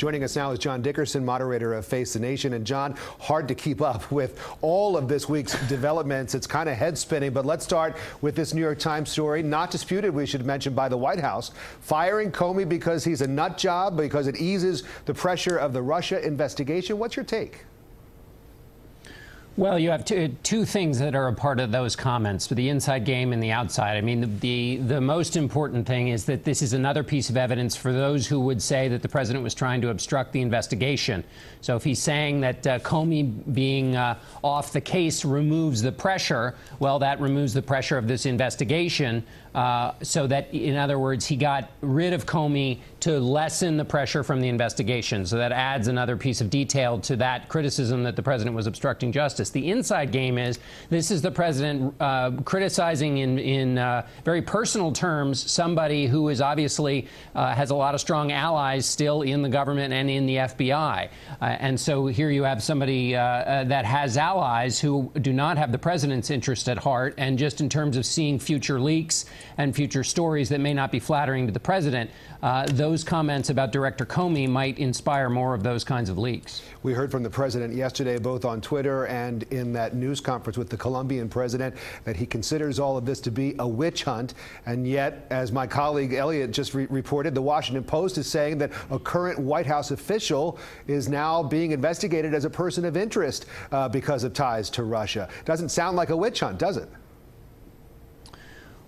Joining us now is John Dickerson, moderator of Face the Nation. And John, hard to keep up with all of this week's developments. It's kind of head spinning, but let's start with this New York Times story, not disputed, we should mention, by the White House, firing Comey because he's a nut job, because it eases the pressure of the Russia investigation. What's your take? Well, you have two things that are a part of those comments, the inside game and the outside. I mean, the most important thing is that this is another piece of evidence for those who would say that the president was trying to obstruct the investigation. So if he's saying that Comey being off the case removes the pressure, well, that removes the pressure of this investigation. So that, in other words, he got rid of Comey to lessen the pressure from the investigation. So that adds another piece of detail to that criticism that the president was obstructing justice. The inside game is this is the president criticizing in very personal terms somebody who is obviously has a lot of strong allies still in the government and in the FBI. And so here you have somebody that has allies who do not have the president's interest at heart. And just in terms of seeing future leaks and future stories that may not be flattering to the president, those comments about Director Comey might inspire more of those kinds of leaks. We heard from the president yesterday, both on Twitter and in that news conference with the Colombian president, that he considers all of this to be a witch hunt. And yet, as my colleague Elliot just reported, the Washington Post is saying that a current White House official is now being investigated as a person of interest because of ties to Russia. Doesn't sound like a witch hunt, does it?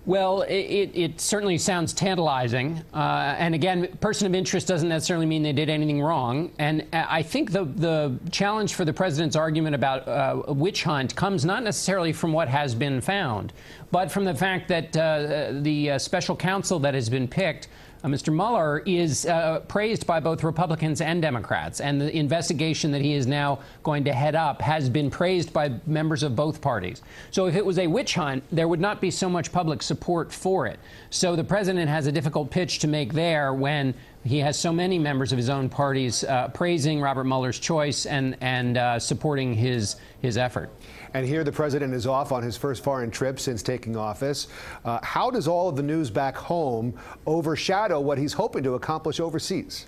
Well, it certainly sounds tantalizing. And again, person of interest doesn't necessarily mean they did anything wrong. And I think the challenge for the president's argument about a witch hunt comes not necessarily from what has been found, but from the fact that the special counsel that has been picked, Mr. Mueller, is praised by both Republicans and Democrats. And the investigation that he is now going to head up has been praised by members of both parties. So if it was a witch hunt, there would not be so much public support for it. So the president has a difficult pitch to make there when he has so many members of his own parties praising Robert Mueller's choice and supporting his effort. And here the president is off on his first foreign trip since taking office. How does all of the news back home overshadow what he's hoping to accomplish overseas?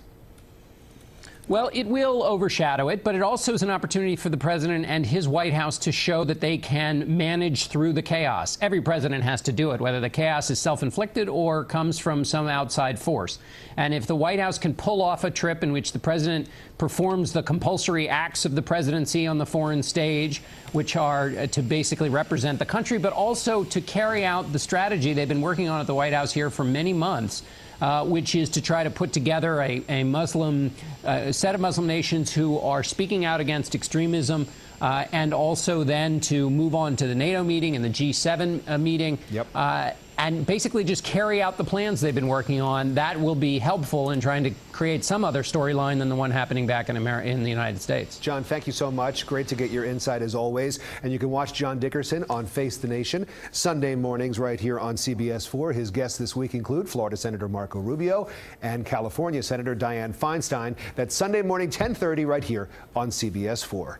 Well, it will overshadow it, but it also is an opportunity for the president and his White House to show that they can manage through the chaos. Every president has to do it, whether the chaos is self-inflicted or comes from some outside force. And if the White House can pull off a trip in which the president performs the compulsory acts of the presidency on the foreign stage, which are to basically represent the country, but also to carry out the strategy they've been working on at the White House here for many months, which is to try to put together a Muslim set of Muslim nations who are speaking out against extremism, and also then to move on to the NATO meeting and the G7 meeting. Yep. And basically just carry out the plans they've been working on. That will be helpful in trying to create some other storyline than the one happening back in the United States. John, thank you so much. Great to get your insight as always. And you can watch John Dickerson on Face the Nation Sunday mornings right here on CBS 4. His guests this week include Florida Senator Marco Rubio and California Senator Dianne Feinstein. That's Sunday morning, 10:30 right here on CBS 4.